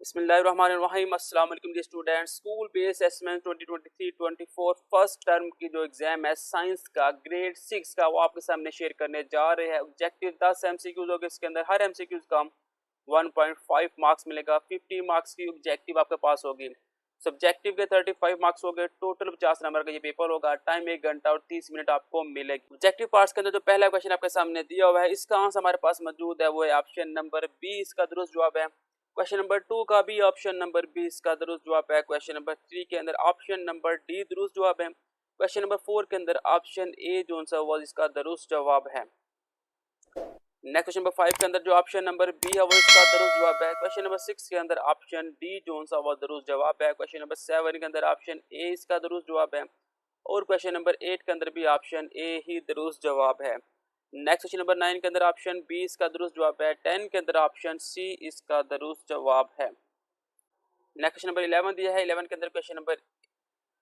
बिस्मिल्लाहिर्रहमानिर्रहीम। अस्सलाम वालेकुम dear students. School based assessment 2023-24 first term की जो एग्जाम है साइंस का ग्रेड 6 का वो आपके सामने शेयर करने जा रहे हैं। ऑब्जेक्टिव 10 एमसीक्यूज होंगे, इसके अंदर हर एमसीक्यूज का 1.5 मार्क्स मिलेगा। 50 मार्क्स की ऑब्जेक्टिव आपके पास होगी। सब्जेक्टिव के 35 मार्क्स हो गए। टोटल 50 नंबर का ये पेपर होगा। टाइम 1 घंटा और 30 मिनट आपको मिलेगी। ऑब्जेक्टिव पार्ट्स के अंदर जो पहला क्वेश्चन आपके सामने दिया हुआ है इसका आंसर हमारे पास मौजूद है, वो है ऑप्शन नंबर बी, इसका दुरुस्त जवाब है। क्वेश्चन नंबर 2 का भी ऑप्शन नंबर बी इसका दुरुस्त जवाब है। क्वेश्चन नंबर 3 के अंदर ऑप्शन नंबर डी दुरुस्त जवाब है। क्वेश्चन नंबर 4 के अंदर ऑप्शन ए जो सा वो इसका दुरुस्त जवाब है। नेक्स्ट क्वेश्चन नंबर 5 के अंदर जो ऑप्शन नंबर बी है वो इसका दुरुस्त जवाब है। क्वेश्चन नंबर 6 के अंदर ऑप्शन डी जो सा वो दुरुस्त जवाब है। क्वेश्चन नंबर 7 के अंदर ऑप्शन ए इसका दुरुस्त जवाब है और क्वेश्चन नंबर 8 के अंदर भी ऑप्शन ए ही दुरुस्त जवाब है। नेक्स्ट क्वेश्चन नंबर 9 के अंदर ऑप्शन बी इसका दुरुस्त जवाब है। 10 के अंदर ऑप्शन सी इसका दुरुस्त जवाब है। नेक्स्ट क्वेश्चन नंबर 11 दिया है। 11 के अंदर क्वेश्चन नंबर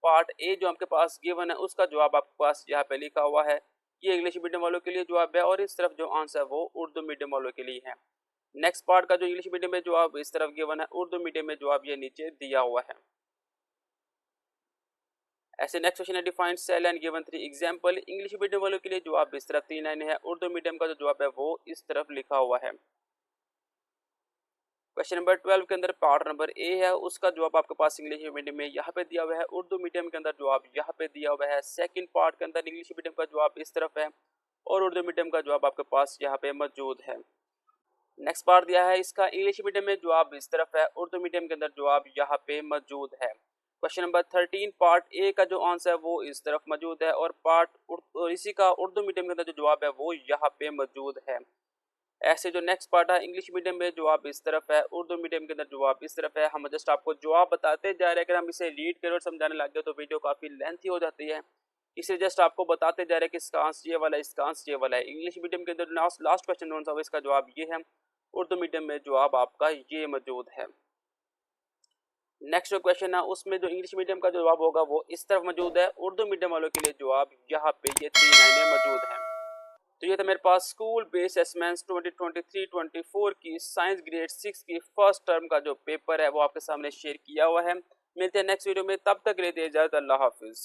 पार्ट ए जो आपके पास गिवन है उसका जवाब आपके पास यहाँ पे लिखा हुआ है। ये इंग्लिश मीडियम वालों के लिए जवाब है और इस तरफ जो आंसर है वो उर्दू मीडियम वालों के लिए है। नेक्स्ट पार्ट का जो इंग्लिश मीडियम में जवाब इस तरफ गिवन है, उर्दू मीडियम में जवाब ये नीचे दिया हुआ है। ऐसे नेक्स्ट क्वेश्चन है define cell and given 3 example. English medium वालों के लिए जवाब इस तरफ 3 लाइनें है, उर्दू मीडियम का जो जवाब है वो इस तरफ लिखा हुआ है। क्वेश्चन नंबर 12 के अंदर पार्ट नंबर ए है, उसका जवाब आपके पास इंग्लिश मीडियम में यहाँ पे दिया हुआ है, उर्दू मीडियम के अंदर जवाब यहाँ पे दिया हुआ है। सेकंड पार्ट के अंदर इंग्लिश मीडियम का जवाब इस तरफ है और उर्दू मीडियम का जवाब आपके पास यहाँ पे मौजूद है। नेक्स्ट पार्ट दिया है, इसका इंग्लिश मीडियम में जवाब इस तरफ है, उर्दू मीडियम के अंदर जवाब यहाँ पे मौजूद है। क्वेश्चन नंबर 13 पार्ट ए का जो आंसर है वो इस तरफ मौजूद है और इसी का उर्दू मीडियम के अंदर जो जवाब है वो यहाँ पे मौजूद है। ऐसे जो नेक्स्ट पार्ट है इंग्लिश मीडियम में जवाब इस तरफ है, उर्दू मीडियम के अंदर जवाब इस तरफ है। हम जस्ट आपको जवाब बताते जा रहे हैं, अगर हम इसे रीड करें और समझाने लग गए तो वीडियो काफ़ी लेंथी हो जाती है, इसलिए जस्ट आपको बताते जा रहे हैं कि इसका आंसर ये वाला है, इसका आंसर ये वाला है। इंग्लिश मीडियम के अंदर लास्ट क्वेश्चन कौन सा, इसका जवाब ये है, उर्दू मीडियम में जवाब आपका ये मौजूद है। नेक्स्ट जो क्वेश्चन है उसमें जो इंग्लिश मीडियम का जवाब होगा वो इस तरफ मौजूद है, उर्दू मीडियम वालों के लिए जवाब यहाँ पे ये 3 लाइनें मौजूद हैं। तो ये था मेरे पास स्कूल बेस्ड असेसमेंट्स 2023-24 की साइंस ग्रेड 6 की फर्स्ट टर्म का जो पेपर है वो आपके सामने शेयर किया हुआ है। मिलते हैं नेक्स्ट वीडियो में, तब तक के लिए दे इजाजत। अल्लाह हाफिज़।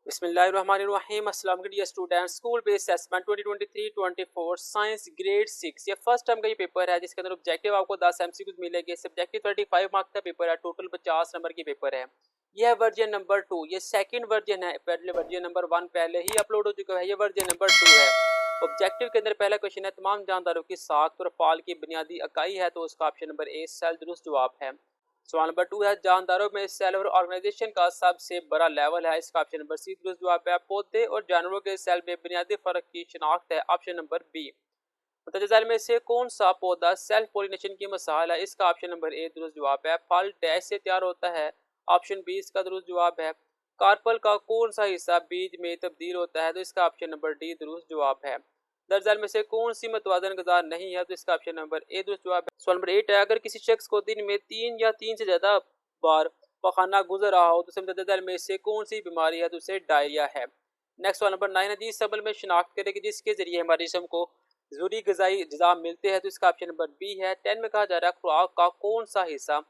बिस्मिल्लाहिर्रहमानिर्रहीम। अस्सलाम वालेकुम dear students. School based assessment 2023-24 science grade 6 ये फर्स्ट टर्म का ये पेपर है जिसके अंदर ऑब्जेक्टिव आपको 10 एमसीक्यूज मिलेंगे। सब्जेक्टिव 35 मार्क्स का पेपर है, टोटल 50 नंबर की पेपर है। यह वर्जन नंबर 2, ये सेकंड वर्जन है, पहले वर्जन नंबर 1 पहले ही अपलोड हो चुका है, ये वर्जन नंबर 2 है। ऑब्जेक्टिव के अंदर पहला क्वेश्चन है तमाम जानदारों की साख्त और फाल की बुनियादी इकाई है, तो उसका ऑप्शन नंबर ए सेल दुरुस्त जवाब है। सवाल नंबर 2 है जानदारों में सेल और ऑर्गेनाइजेशन का सबसे बड़ा लेवल है, इसका ऑप्शन नंबर सी दुरुस्त जवाब है। पौधे और जानवरों के सेल में बुनियादी फर्क की शिनाख्त है, ऑप्शन नंबर बी। मुतज़्ज़ल में से कौन सा पौधा सेल्फ पोलिनेशन की मिसाल है, इसका ऑप्शन नंबर ए दुरुस्त जवाब है। फल डैश से तैयार होता है, ऑप्शन बी इसका दुरुस्त जवाब है। कार्पल का कौन सा हिस्सा बीज में तब्दील होता है, तो इसका ऑप्शन नंबर डी दुरुस्त जवाब है। दरअसल में से कौन सी मतवाजन गज़ा नहीं है, तो इसका ऑप्शन नंबर ए दुरुस्त जवाब है। सवाल नंबर 8 है अगर किसी शख्स को दिन में 3 या 3 से ज़्यादा बार पखाना गुजर रहा हो तो उसे मुतज़्ज़ल में से कौन सी बीमारी है, तो उसे डायरिया है। नेक्स्ट सवाल नंबर 9 है जिस सबल में शिनाख्त करें कि जिसके जरिए हमारे जिस्म को ज़रूरी ग़िज़ाई अज्जा मिलते हैं, तो इसका ऑप्शन नंबर बी है। 10 में कहा जा रहा है खुराक का कौन सा हिस्सा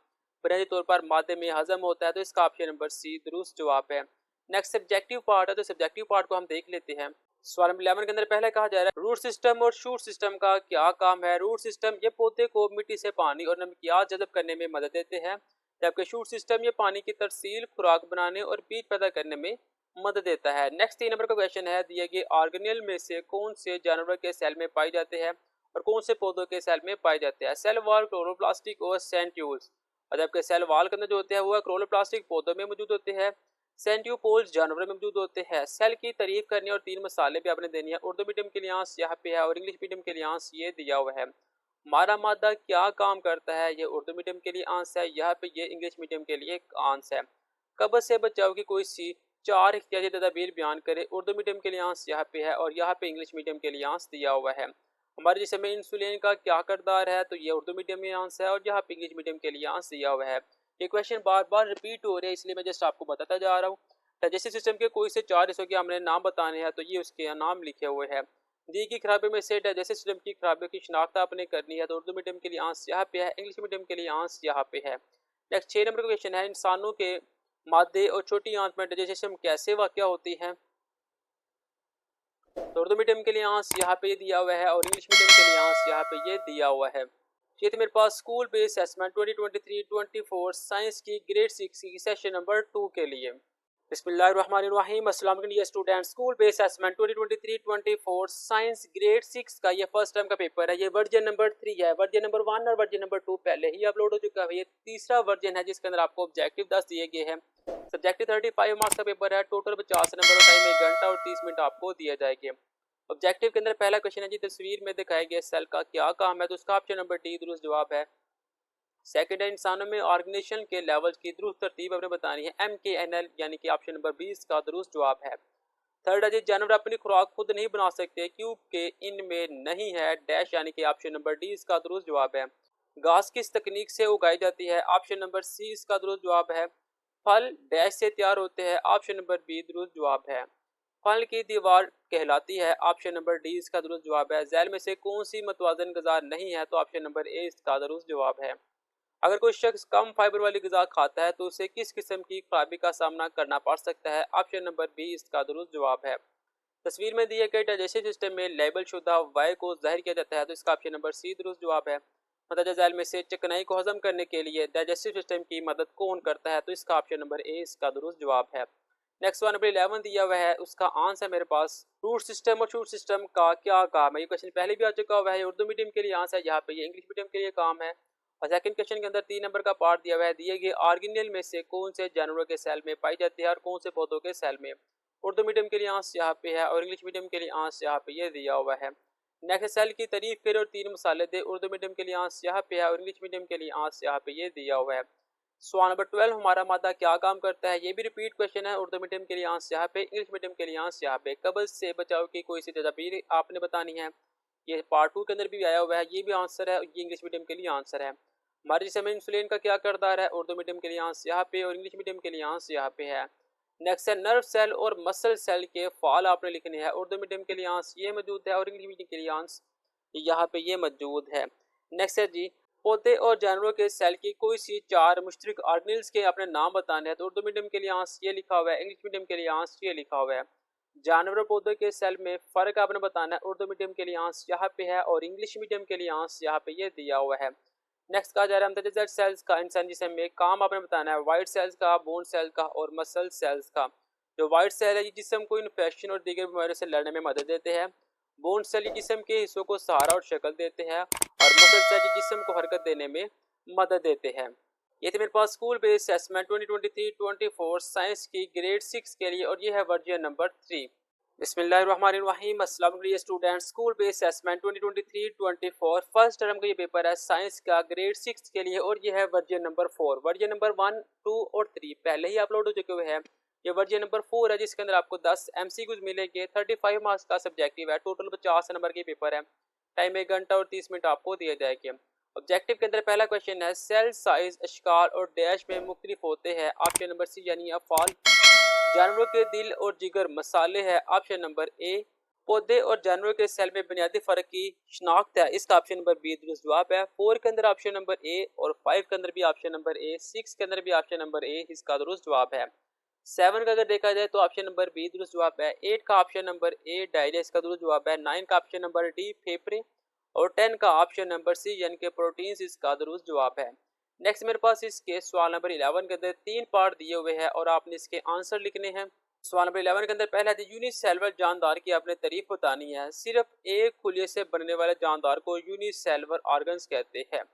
बुनियादी तौर पर मादे में हजम होता है, तो इसका ऑप्शन नंबर सी दुरुस्त जवाब है। नेक्स्ट सब्जेक्टिव पार्ट है, तो सब्जेक्टिव पार्ट को हम देख लेते हैं। सवाल नंबर 11 के अंदर पहले कहा जा रहा है रूट सिस्टम और शूट सिस्टम का क्या काम है। रूट सिस्टम ये पौधे को मिट्टी से पानी और नमकियात जज़ब करने में मदद देते हैं, जबकि शूट सिस्टम ये पानी की तरसील, खुराक बनाने और बीज पैदा करने में मदद देता है। नेक्स्ट 3 नंबर का क्वेश्चन है दिए गए ऑर्गेनेल में से कौन से जानवर के सेल में पाए जाते हैं और कौन से पौधों के सेल में पाए जाते हैं। सेल वॉल, क्लोरोप्लास्टिक और सेंट्यूल्स। और जबकि सेल वॉल के अंदर जो होते हैं वो क्लोरोप्लास्टिक पौधों में मौजूद होते हैं, सेंट्यूपोल्स जानवरों में मौजूद होते हैं। सेल की तारीफ करने और 3 मसाले भी आपने देनी है। उर्दू मीडियम के लिए आंसर यहाँ पे है और इंग्लिश मीडियम के लिए आंसर ये दिया हुआ है। मारा मादा क्या काम करता है, ये उर्दू मीडियम के लिए आंसर है, यहाँ पे ये इंग्लिश मीडियम के लिए आंसर है। कब्ज से बचाव की कोई सी 4 इख्तियारी तदाबीर बयान करे, उर्दू मीडियम के लिए आंसर यहाँ पे है और यहाँ पे इंग्लिश मीडियम के लिए आंसर दिया हुआ है। हमारे जिसम में इंसुलिन का क्या किरदार है, तो ये उर्दू मीडियम में आंसर है और यहाँ पे इंग्लिश मीडियम के लिए आंसर दिया हुआ है। ये क्वेश्चन बार बार रिपीट हो रहे हैं इसलिए मैं जस्ट आपको बताता जा रहा हूँ। डाइजेस्टिव सिस्टम के कोई से 4 हिस्सों के हमने नाम बताने हैं, तो ये उसके नाम लिखे हुए हैं। दी की खराबी में से डाइजेस्टिव सिस्टम की खराबियों की शिनाख्त आपने करनी है, तो उर्दू मीडियम के लिए आंसर यहाँ पे है, इंग्लिश मीडियम के लिए आंसर यहाँ पे है। नेक्स्ट 6 नंबर का क्वेश्चन है, इंसानों के मादे और छोटी आंत में डाइजेशन कैसे वाक़या होती है। तो उर्दू मीडियम के लिए आंसर यहाँ पे ये दिया हुआ है और इंग्लिश मीडियम के लिए आंसर यहाँ पे ये दिया हुआ है। ये तो मेरे पास स्कूल बेस्ड असेसमेंट 2023-24 साइंस की ग्रेड 6 की सेशन नंबर 2 के लिए। बिस्मिल्लाहिर्रहमानिर्रहीम, अस्सलाम वालेकुम dear student. School based assessment 2023-24 science grade 6 का ये फर्स्ट टर्म का पेपर है। ये वर्जन नंबर 3 है। वर्जन नंबर 1 और वर्जन नंबर 2 पहले ही अपलोड हो चुका है। ये तीसरा वर्जन है जिसके अंदर आपको ऑब्जेक्टिव 10 दिए गए हैं। सब्जेक्टिव 35 मार्क्स का पेपर है। टोटल 50 नंबर और टाइम 1 घंटा और 30 मिनट आपको दिए जाएंगे। ऑब्जेक्टिव के अंदर पहला क्वेश्चन है जी, तस्वीर में दिखाए गए सेल का क्या काम है। तो उसका ऑप्शन नंबर डी दुरुस्त जवाब है। सेकंड है, इंसानों में ऑर्गेनाइजेशन के लेवल की दुरुस्त तरतीब आपने बतानी है। MKNL यानी कि ऑप्शन नंबर 20 का दुरुस्त जवाब है। थर्ड है जी, जानवर अपनी खुराक खुद नहीं बना सकते क्योंकि इनमें नहीं है डैश यानी कि ऑप्शन नंबर डी इसका दुरुस्त जवाब है। घास किस तकनीक से उगाई जाती है। ऑप्शन नंबर सी इसका दुरुस्त जवाब है। फल डैश से तैयार होते हैं। ऑप्शन नंबर बी दुरुस्त जवाब है। फल की दीवार कहलाती है। ऑप्शन नंबर डी इसका दुरुस्त जवाब है। झैल में से कौन सी मतवाजन गज़ा नहीं है। तो ऑप्शन नंबर ए इसका दुरुस्त जवाब है। अगर कोई शख्स कम फाइबर वाली गज़ा खाता है तो उसे किस किस्म की खराबी का सामना करना पड़ सकता है। ऑप्शन नंबर बी इसका दुरुस्त जवाब है। तस्वीर में दिए गए डाइजेस्टिव सिस्टम में लेबल शुदा वायु को जाहिर किया जाता है। तो इसका ऑप्शन नंबर सी दुरुस्त जवाब है। मतदा झैल में से चिकनाई को हजम करने के लिए डाइजेस्टिव सिस्टम की मदद कौन करता है। तो इसका ऑप्शन नंबर ए इसका दुरुस्त जवाब है। नेक्स्ट वन नंबर 11 दिया हुआ है, उसका आंसर है मेरे पास रूट सिस्टम और शूट सिस्टम का क्या काम है। ये क्वेश्चन पहले भी आ चुका हुआ है। उर्दू मीडियम के लिए आंसर है, यहाँ पे ये इंग्लिश मीडियम के लिए काम है। और सेकंड क्वेश्चन के अंदर 3 नंबर का पार्ट दिया हुआ है, दिए गए ऑर्गेनेल में से कौन से जानवरों के सेल में पाई जाती है और कौन से पौधों के सेल में। उर्दू मीडियम के लिए आंसर यहाँ पे है और इंग्लिश मीडियम के लिए आंसर यहाँ पे ये दिया हुआ है। नेक्स्ट सेल की तारीफ फिर और 3 मसाले दे। उर्दू मीडियम के लिए आंसर यहाँ पे है और इंग्लिश मीडियम के लिए आंसर यहाँ पे ये दिया हुआ है। सवाल नंबर 12, हमारा मादा क्या काम करता है। ये भी रिपीट क्वेश्चन है। उर्दू मीडियम के लिए आंसर यहाँ पे, इंग्लिश मीडियम के लिए आंसर यहाँ पे। कब्ज से बचाव की कोई सी तदबीर आपने बतानी है। ये पार्ट 2 के अंदर भी आया हुआ है। ये भी आंसर है, ये इंग्लिश मीडियम के लिए आंसर है। हमारे जिसम में इंसुलिन का क्या किरदार है। उर्दू मीडियम के लिए आंसर यहाँ पे और इंग्लिश मीडियम के लिए आंसर यहाँ पे है। नेक्स्ट है, नर्व सेल और मसल सेल के फाल आपने लिखने हैं। उर्दू मीडियम के लिए आंसर ये मौजूद है और इंग्लिश मीडियम के लिए आंसर यहाँ पे ये मौजूद है। नेक्स्ट है जी, पौधे और जानवरों के सेल की कोई सी 4 मुश्तरक ऑर्गेनेल्स के अपने नाम बताने हैं। तो उर्दू मीडियम के लिए आंसर ये लिखा हुआ है, इंग्लिश मीडियम के लिए आंसर ये लिखा हुआ है। जानवर और पौधों के सेल में फ़र्क आपने बताना है। उर्दू मीडियम के लिए आंसर यहाँ पे है और इंग्लिश मीडियम के लिए आंसर यहाँ पे ये दिया हुआ है। नेक्स्ट कहा जा रहा है अमतजाज सेल्स का इंसान जिसम में काम आपने बताना है। वाइट सेल्स का, बोन सेल का और मसल सेल्स का। जो वाइट सेल है ये जिसम को इन्फेक्शन और दीगर बीमारियों से लड़ने में मदद देते हैं। बोन सेल जिसम के हिस्सों को सहारा और शक्ल देते हैं और मसल सेल जिसम को हरकत देने में मदद देते हैं। ये थे मेरे पास स्कूल बेस्ड असेसमेंट 2023-24 साइंस की ग्रेड 6 के लिए और ये है वर्जन नंबर 3। बिस्मिल्लाहिर्रहमानिर्रहीम, अस्सलाम वालेकुम students. School based assessment 2023-24 first term का ये पेपर है साइंस का ग्रेड 6 के लिए और ये है वर्जन नंबर 4। वर्जन नंबर 1, 2 और 3 पहले ही अपलोड हो चुके हुए हैं। ये वर्जन नंबर 4 है जिसके अंदर आपको 10 MCQs मिलेंगे। 35 मार्क्स का सब्जेक्टिव है। टोटल 50 नंबर के पेपर है। टाइम 1 घंटा और 30 मिनट आपको दिए जाएंगे। ऑब्जेक्टिव के अंदर पहला क्वेश्चन है, सेल साइज अशकाल और डैश में मुख्तलिफ होते हैं। ऑप्शन नंबर सी यानी अफाल। जानवरों के दिल और जिगर मसाले है। Option number A. पौधे और जानवरों के सेल में बुनियादी फर्क की शनाख्त है। इसका ऑप्शन नंबर बी दुरुस्त जवाब है। 4 के अंदर ऑप्शन नंबर ए और 5 के अंदर भी ऑप्शन नंबर ए, 6 के अंदर भी ऑप्शन नंबर ए इसका दुरुस्त जवाब है। 7 का अगर देखा जाए तो ऑप्शन नंबर बी दुरुस्त जवाब है। 8 का ऑप्शन नंबर ए डायरिया इसका दुरुस्त जवाब है। 9 का ऑप्शन नंबर डी फेफड़े और 10 का ऑप्शन नंबर सी यानी कि प्रोटीन्स इसका दुरुस्त जवाब है। नेक्स्ट मेरे पास इसके सवाल नंबर 11 के अंदर 3 पार्ट दिए हुए हैं और आपने इसके आंसर लिखने हैं। सवाल नंबर 11 के अंदर पहला है, यूनिसेलुलर जानदार की आपने तारीफ बतानी है। सिर्फ एक खुलिये से बनने वाले जानदार को यूनिसेलुलर ऑर्गन्स कहते हैं।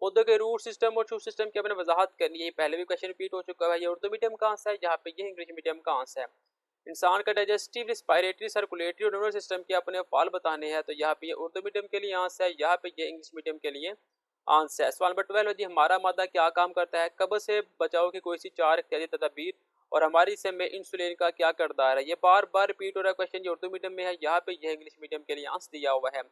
पौधों के रूट सिस्टम और शूट सिस्टम की आपने वजाहत करनी है। पहले भी क्वेश्चन रिपीट हो चुका है। ये उर्दू मीडियम का आंसर है, यहाँ पे ये इंग्लिश मीडियम का आंसर है। इंसान का डाइजेस्टिव, रिस्पायरेटरी, सर्कुलेटरी और न्यूरल सिस्टम के अपने फाल बताने हैं। तो यहाँ पे ये उर्दू मीडियम के लिए आंसर है, यहाँ पे ये इंग्लिश मीडियम के लिए आंसर है। सवाल नंबर 12 जी, हमारा मादा क्या काम करता है। कब्ज से बचाव की कोई सी 4 इख्तियारी तदबीर और हमारी जिस्म में इंसुलिन का क्या किरदार है। ये बार बार रिपीट हो रहा है क्वेश्चन। ये उर्दू मीडियम में है, यहाँ पे यह इंग्लिश मीडियम के लिए आंसर दिया हुआ है।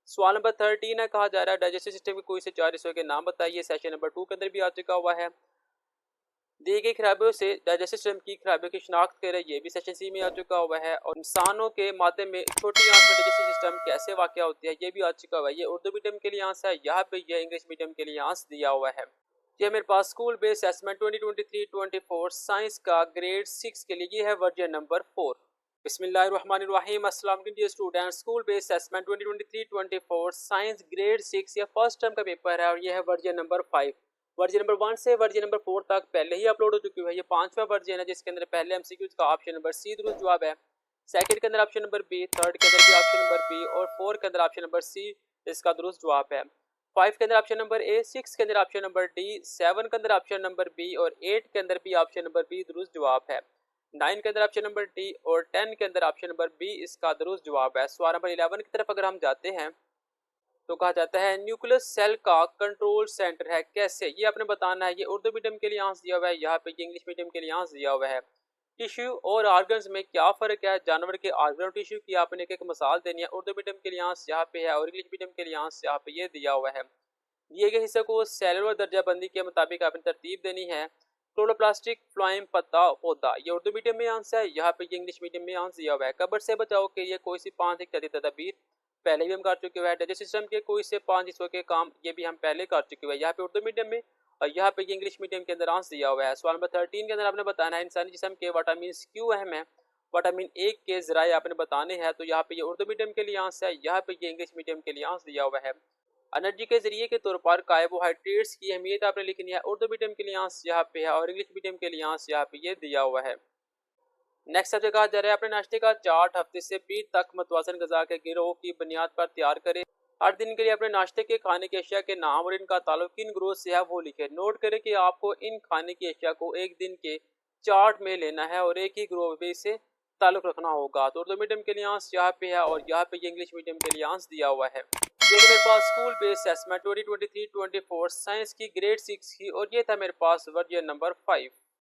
सवाल नंबर 13 है, कहा जा रहा है डाइजेस्टिव सिस्टम के कोई से 4 हिस्सों के नाम बताइए। सेशन नंबर 2 के अंदर भी आ चुका हुआ है। दी गई खराबियों से डाइजेस्टिव सिस्टम की खराबियों की शनाख्त करें, ये भी सेशन सी में आ चुका हुआ है। और इंसानों के मादे में छोटी आंत में डाइजेस्टिव सिस्टम कैसे वाक़या होती है, ये भी आ चुका हुआ है। ये उर्दू मीडियम के लिए आंसर है, यहाँ पे ये इंग्लिश मीडियम के लिए आंसर दिया हुआ है। ये मेरे पास स्कूल बेस्ड असेसमेंट 2023-24 साइंस का ग्रेड 6 के लिए ये है वर्जन नंबर 4। बिस्मिल्लाहिर्रहमानिर्रहीम, अस्सलाम वालेकुम dear students. School based assessment 2023-24 science grade 6 ये फर्स्ट टर्म का पेपर है और ये है वर्जन नंबर 5। वर्जन नंबर 1 से वर्जन नंबर 4 तक पहले ही अपलोड हो चुकी है। ये 5वां वर्जन है जिसके अंदर पहले एमसीक्यूज का ऑप्शन नंबर सी दुरुस्त जवाब है, सेकंड के अंदर ऑप्शन नंबर बी, थर्ड के अंदर भी ऑप्शन नंबर बी और 4 के अंदर ऑप्शन नंबर सी इसका दुरुस्त जवाब है। 5 के अंदर ऑप्शन नंबर ए, 6 के अंदर ऑप्शन नंबर डी, 7 के अंदर ऑप्शन नंबर बी और 8 के अंदर भी ऑप्शन नंबर बी दुरुस्त जवाब है। 9 के अंदर ऑप्शन नंबर डी और 10 के अंदर ऑप्शन नंबर बी इसका दुरुस्त जवाब है। सवाल नंबर 11 की तरफ अगर हम जाते हैं तो कहा जाता है न्यूक्लियस सेल का कंट्रोल सेंटर है कैसे, ये आपने बताना है। ये उर्दू मीडियम के लिए आंसर दिया हुआ है, यहाँ पे इंग्लिश मीडियम के लिए आंसर दिया हुआ है। टिश्यू और ऑर्गन्स में क्या फ़र्क है, जानवर के ऑर्गन और टिश्यू की आपने एक मिसाल देनी है। उर्दू मीडियम के लिए आंसर यहाँ पे है और इंग्लिश मीडियम के लिए आंसर यहाँ पे ये दिया हुआ है। दिए गए हिस्से को सेलुलर दर्जाबंदी के मुताबिक आपने तरतीब देनी है। क्लोरोप्लास्टिक फ्लोएम पत्ता पौधा, ये उर्दू मीडियम में आंसर है, यहाँ पे इंग्लिश मीडियम में आंसर दिया हुआ है। कब्र से बचाओ के ये कोई सी 5 इत्यादि तदबीर, पहले भी हम कर चुके हैं। डाइजेस्ट सिस्टम के कोई से 5 हिस्सों के काम, ये भी हम पहले कर चुके हैं। यहाँ पे उर्दू मीडियम में और यहाँ पे इंग्लिश मीडियम के अंदर आंसर दिया हुआ है। सवाल नंबर 13 के अंदर आपने बताना है इंसानी जिस्म के विटामिन क्यों अहम है। विटामिन ए के जराए आपने बताने हैं, तो यहाँ पे ये उर्दू मीडियम के लिए आंसर है, यहाँ पे ये इंग्लिश मीडियम के लिए आंसर दिया हुआ है। एनर्जी के जरिए के तौर पर कार्बोहाइड्रेट्स की अहमियत आपने लिखनी है। उर्दू मीडियम के लिए आंसर यहाँ पे है और इंग्लिश मीडियम के लिए आंसर यहाँ पे ये दिया हुआ है। नेक्स्ट सब्जेक्ट कहा जा रहा है अपने नाश्ते का चार्ट हफ्ते से पीर तक मतवाजन गजा के गिरोह की बुनियाद पर तैयार करें। हर दिन के लिए अपने नाश्ते के खाने की अशिया के नाम और इनका ताल्लुक किन ग्रोह से है वो लिखे। नोट करें कि आपको इन खाने की अशिया को एक दिन के चार्ट में लेना है और एक ही ग्रोह में से ताल्लुक रखना होगा। तो उर्दू मीडियम के लिए आंसर यहाँ पे है और यहाँ पे इंग्लिश मीडियम के लिए आंसर दिया हुआ है। ये मेरे पास स्कूल बेस्ड असेसमेंट 2023-24 साइंस की ग्रेड 6 की और ये था मेरे पास वर्जन नंबर 5।